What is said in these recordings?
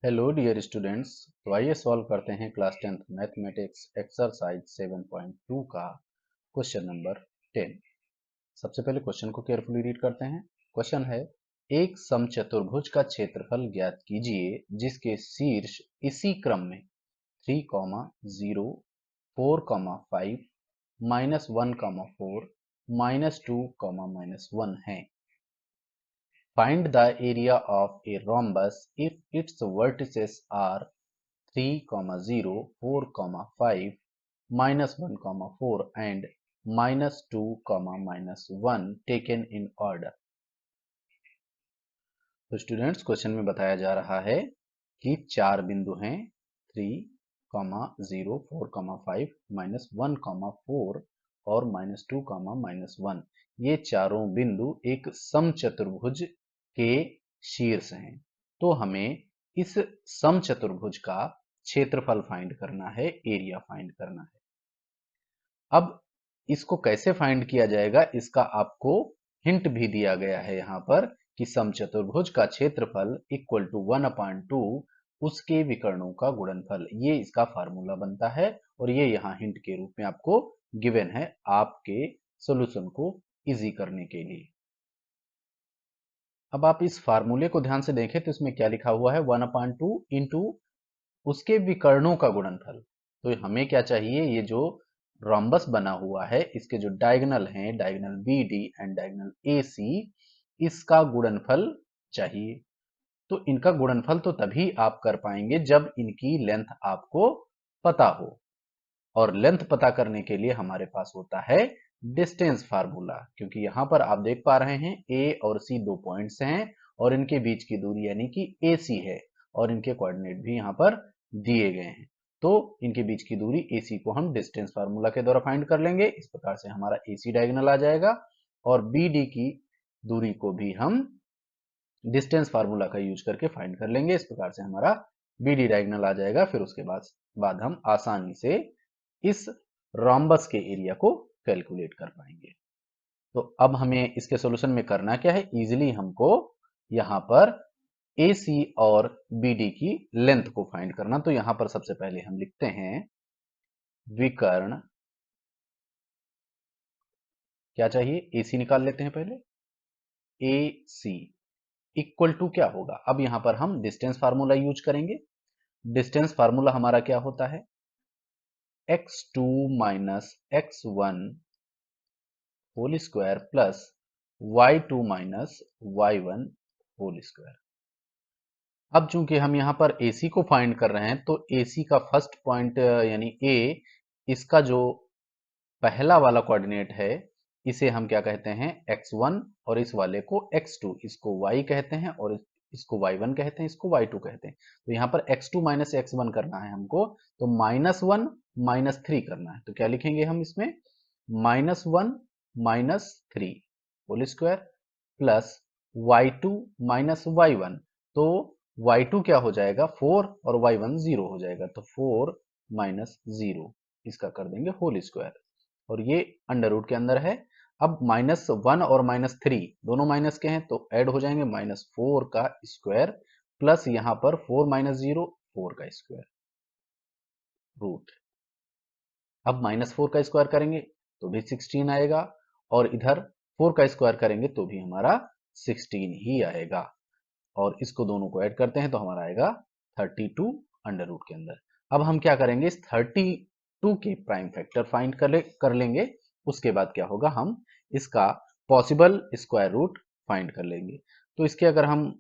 Hello dear students. तो आइए solve करते हैं क्लास 10th मैथमेटिक्स एक्सरसाइज 7.2 का क्वेश्चन नंबर 10। सबसे पहले क्वेश्चन को केयरफुली रीड करते हैं। क्वेश्चन है, एक समचतुर्भुज का क्षेत्रफल ज्ञात कीजिए जिसके शीर्ष इसी क्रम में 3, 0, 4, 5, -1, 4, -2, -1 है। Find the area of a rhombus if its vertices are 3, 0, 4, 5, -1, 4 and -2, -1 taken in order। तो स्टूडेंट्स क्वेश्चन में बताया जा रहा है कि चार बिंदु हैं 3, 0, 4, 5, -1, 4 और -2, -1। ये चारों बिंदु एक समचतुर्भुज के शीर्ष हैं। तो हमें इस समचतुर्भुज का क्षेत्रफल फाइंड करना है, एरिया फाइंड करना है। अब इसको कैसे फाइंड किया जाएगा, इसका आपको हिंट भी दिया गया है यहाँ पर कि समचतुर्भुज का क्षेत्रफल इक्वल टू 1/2 उसके विकर्णों का गुणनफल। ये इसका फार्मूला बनता है और ये यहाँ हिंट के रूप में आपको गिवन है आपके सॉल्यूशन को इजी करने के लिए। अब आप इस फार्मूले को ध्यान से देखें तो इसमें क्या लिखा हुआ है, 1/2 इंटू उसके विकर्णों का गुणनफल। तो हमें क्या चाहिए, ये जो रोम्बस बना हुआ है इसके जो डायगोनल हैं, diagonal B D and diagonal A C, इसका गुणनफल चाहिए। तो इनका गुणनफल तो तभी आप कर पाएंगे जब इनकी लेंथ आपको पता हो, और लेंथ पता करने के लिए हमारे पास होता है डिस्टेंस फार्मूला। क्योंकि यहां पर आप देख पा रहे हैं ए और सी दो पॉइंट्स हैं और इनके बीच की दूरी यानी कि ए सी है और इनके कोऑर्डिनेट भी यहां पर दिए गए हैं। तो इनके बीच की दूरी ए सी को हम डिस्टेंस फार्मूला के द्वारा फाइंड कर लेंगे। इस प्रकार से हमारा ए सी डायगोनल आ जाएगा और बी डी की दूरी को भी हम डिस्टेंस फार्मूला का यूज करके फाइंड कर लेंगे। इस प्रकार से हमारा बी डी डायगोनल आ जाएगा। फिर उसके बाद हम आसानी से इस रोम्बस के एरिया को कैलकुलेट कर पाएंगे। तो अब हमें इसके सॉल्यूशन में करना क्या है, इजीली हमको यहां पर AC और BD की लेंथ को फाइंड करना। तो यहां पर सबसे पहले हम लिखते हैं विकर्ण, क्या चाहिए, AC निकाल लेते हैं पहले। AC इक्वल टू क्या होगा, अब यहां पर हम डिस्टेंस फार्मूला यूज करेंगे। डिस्टेंस फार्मूला हमारा क्या होता है, x2 - x1 whole square plus y2 - y1 whole square. अब चूंकि हम यहाँ पर AC को फाइंड कर रहे हैं तो AC का फर्स्ट पॉइंट यानी A, इसका जो पहला वाला कोऑर्डिनेट है इसे हम क्या कहते हैं, x1, और इस वाले को x2, इसको y कहते हैं और इसको y1 कहते हैं, इसको y2 कहते हैं। तो यहाँ पर x2 - x1 करना है हमको, तो -1 - 3 करना है। तो क्या लिखेंगे हम इसमें, -1 - 3 whole square plus y2 - y1। तो y2 क्या हो जाएगा 4 और y1 0 हो जाएगा, तो 4 - 0 इसका कर देंगे होल स्क्वायर और ये अंडर रूट के अंदर है। अब -1 और -3 दोनों माइनस के हैं तो ऐड हो जाएंगे, -4 का स्क्वायर प्लस यहाँ पर 4 - 0 4 का स्क्वायर रूट। अब -4 का स्क्वायर करेंगे तो भी 16 आएगा और इधर 4 का स्क्वायर करेंगे तो भी हमारा 16 ही आएगा और इसको दोनों को ऐड करते हैं तो हमारा आएगा 32 अंडर रूट के अंदर। अब हम क्या करेंगे, इस 32 के प्राइम फैक्टर फाइंड कर लेंगे। उसके बाद क्या होगा, हम इसका पॉसिबल स्क्वायर रूट फाइंड कर लेंगे। तो इसके अगर हम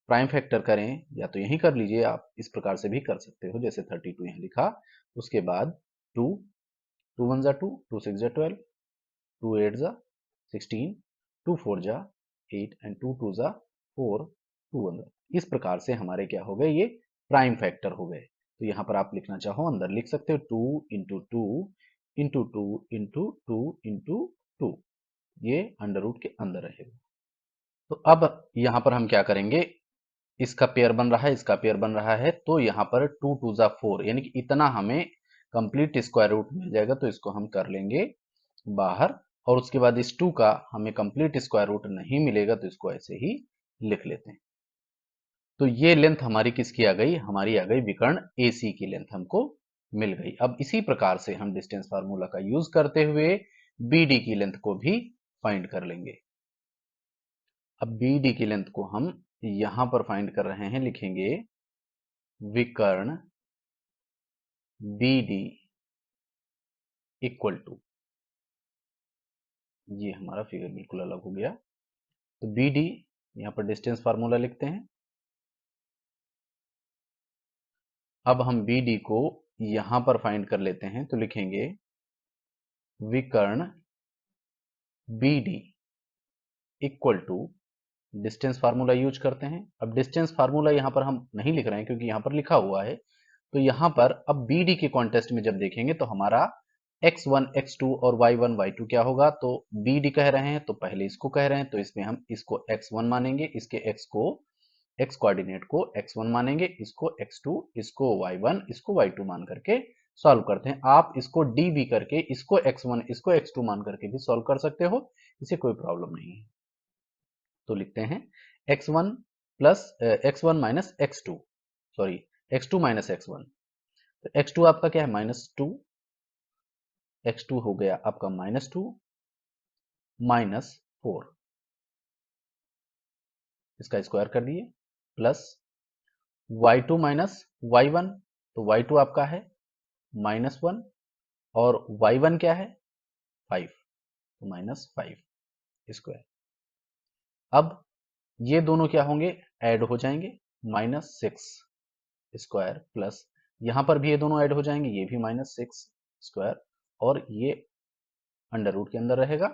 प्राइम फैक्टर करें, या तो यही कर लीजिए, आप इस प्रकार से भी कर सकते हो जैसे 32 यहाँ लिखा, उसके बाद 2, 2 1 जा 2, 2 6 जा 12, 2 8 जा 16, 2 4 जा 8 एंड 2 2 जा 4, 2 1 जा। इस प्रकार से हमारे क्या हो गए, ये प्राइम फैक्टर हो गए। तो यहाँ पर आप लिखना चाहो अंदर लिख सकते हो 2 इंटू 2 इंटू 2 इंटू 2 इंटू 2, ये अंडर रूट के अंदर रहेगा। तो अब यहाँ पर हम क्या करेंगे, इसका पेयर बन रहा है, इसका पेयर बन रहा है, तो यहाँ पर 2 2 जा 4 यानी कि इतना हमें कंप्लीट स्क्वायर रूट मिल जाएगा। तो इसको हम कर लेंगे बाहर और उसके बाद इस 2 का हमें कंप्लीट स्क्वायर रूट नहीं मिलेगा तो इसको ऐसे ही लिख लेते हैं। तो ये लेंथ हमारी किसकी आ गई, हमारी आ गई विकर्ण AC की लेंथ हमको मिल गई। अब इसी प्रकार से हम डिस्टेंस फार्मूला का यूज करते हुए BD की लेंथ को भी फाइंड कर लेंगे। अब BD की लेंथ को हम यहां पर फाइंड कर रहे हैं, लिखेंगे विकर्ण BD इक्वल टू, ये हमारा फिगर बिल्कुल अलग हो गया, तो BD यहां पर डिस्टेंस फार्मूला लिखते हैं। अब हम BD को यहां पर फाइंड कर लेते हैं, तो लिखेंगे विकर्ण BD equal to, distance formula use करते हैं। अब डिस्टेंस फार्मूला यहां पर हम नहीं लिख रहे हैं क्योंकि यहां पर लिखा हुआ है, तो यहां पर अब BD के कॉन्टेस्ट में जब देखेंगे तो हमारा x1 x2 और y1 y2 क्या होगा, तो BD कह रहे हैं तो पहले इसको कह रहे हैं, तो इसमें हम इसको x1 मानेंगे, इसके x कोऑर्डिनेट को x1 मानेंगे, इसको x2, इसको y1, इसको y2 मान करके सॉल्व करते हैं। आप इसको D भी करके, इसको x1 इसको x2 मान करके भी सॉल्व कर सकते हो, इसे कोई प्रॉब्लम नहीं है। तो लिखते हैं x1 plus x1 minus x2, sorry x2 minus x1, तो x2 आपका क्या है -2, x2 हो गया आपका -2 माइनस 4, इसका स्क्वायर कर दिए, प्लस y2 माइनस y1, तो y2 आपका है -1 और y1 क्या है 5, तो -5 स्क्वायर। अब ये दोनों क्या होंगे, ऐड हो जाएंगे, -6 स्क्वायर, प्लस यहां पर भी ये दोनों ऐड हो जाएंगे, ये भी -6 स्क्वायर, और ये अंडर रूट के अंदर रहेगा।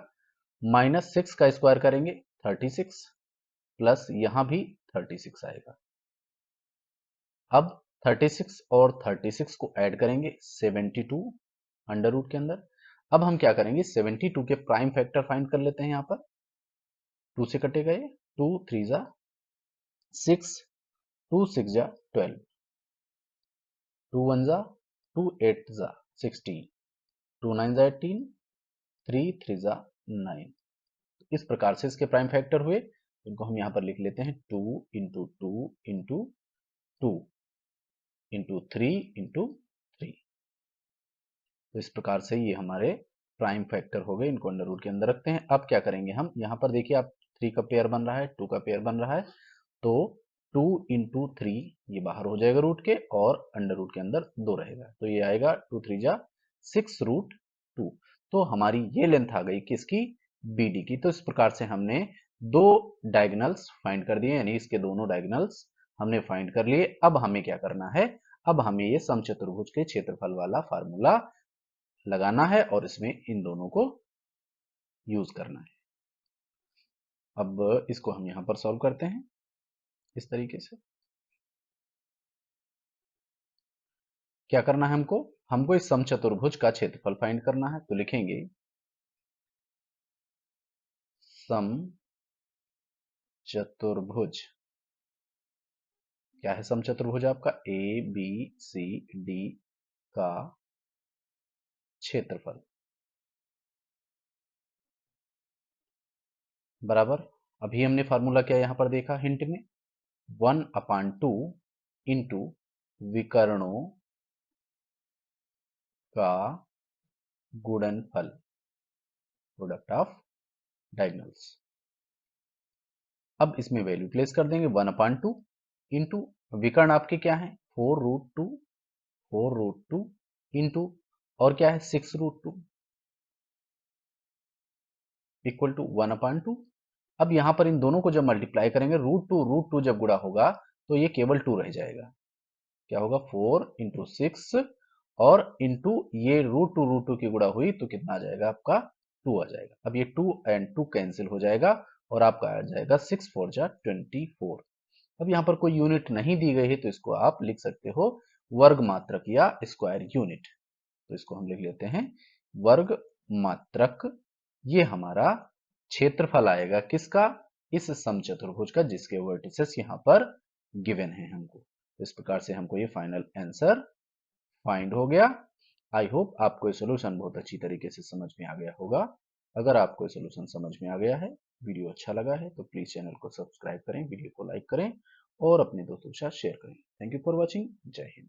-6 का स्क्वायर करेंगे 36, प्लस यहां भी 36 आएगा। अब 36 और 36 को ऐड करेंगे 72 अंडर रूट के अंदर। अब हम क्या करेंगे, 72 के प्राइम फैक्टर फाइंड कर लेते हैं। यहां पर 2 से कटेगा ये, 2 3 जा 6, 2 6 जा 12, 2 1 जा 2 8 जा 16, 2 9 जा 18, 3 3 जा 9। इस प्रकार से इसके प्राइम फैक्टर हुए, इनको हम यहां पर लिख लेते हैं 2 इंटू 2 इंटू 2 इंटू 3 इंटू 3। तो इस प्रकार से ये हमारे प्राइम फैक्टर हो गए, इनको अंडर रूट के अंदर रखते हैं। अब क्या करेंगे हम, यहाँ पर देखिए आप 3 का पेयर बन रहा है, 2 का पेयर बन रहा है, तो 2 इंटू 3 ये बाहर हो जाएगा रूट के, और अंडर रूट के अंदर 2 रहेगा, तो ये आएगा 2 3 जा 6 रूट 2। तो हमारी ये लेंथ आ गई किसकी, BD की। तो इस प्रकार से हमने दो डायगोनल्स फाइंड कर दिए, यानी इसके दोनों डायगोनल्स हमने फाइंड कर लिए। अब हमें क्या करना है, अब हमें ये समचतुर्भुज के क्षेत्रफल वाला फार्मूला लगाना है और इसमें इन दोनों को यूज करना है। अब इसको हम यहां पर सॉल्व करते हैं इस तरीके से। क्या करना है हमको, हमको इस समचतुर्भुज का क्षेत्रफल फाइंड करना है, तो लिखेंगे समचतुर्भुज, क्या है समचतुर्भुज आपका, ABCD का क्षेत्रफल बराबर, अभी हमने फार्मूला क्या यहां पर देखा हिंट में, 1/2 इंटू विकर्णों का गुणनफल, प्रोडक्ट ऑफ डायगोनल्स। अब इसमें वैल्यू प्लेस कर देंगे, 1/2 इंटू विकर्ण आपके क्या है 4√2, 4√2 इंटू और क्या है 6√2 इक्वल टू 1/2। अब यहां पर इन दोनों को जब मल्टीप्लाई करेंगे, √2 जब गुणा होगा तो ये केवल 2 रह जाएगा, क्या होगा 4 इंटू 6 और इंटू ये √2 की गुणा हुई तो कितना आ जाएगा आपका 2 आ जाएगा। अब ये 2 एंड 2 कैंसिल हो जाएगा और आपका आ जाएगा 6 4 जा 24। अब यहाँ पर कोई यूनिट नहीं दी गई है तो इसको आप लिख सकते हो वर्ग मात्रक या स्क्वायर यूनिट, तो इसको हम लिख लेते हैं वर्ग मात्रक। ये हमारा क्षेत्रफल आएगा किसका, इस समचतुर्भुज का, जिसके वर्टिसेस यहाँ पर गिवन है हमको। तो इस प्रकार से हमको ये फाइनल आंसर फाइंड हो गया। आई होप आपको ये सोल्यूशन बहुत अच्छी तरीके से समझ में आ गया होगा। अगर आपको ये सोल्यूशन समझ में आ गया है, वीडियो अच्छा लगा है, तो प्लीज चैनल को सब्सक्राइब करें, वीडियो को लाइक करें और अपने दोस्तों के साथ शेयर करें। Thank you for watching. जय हिंद।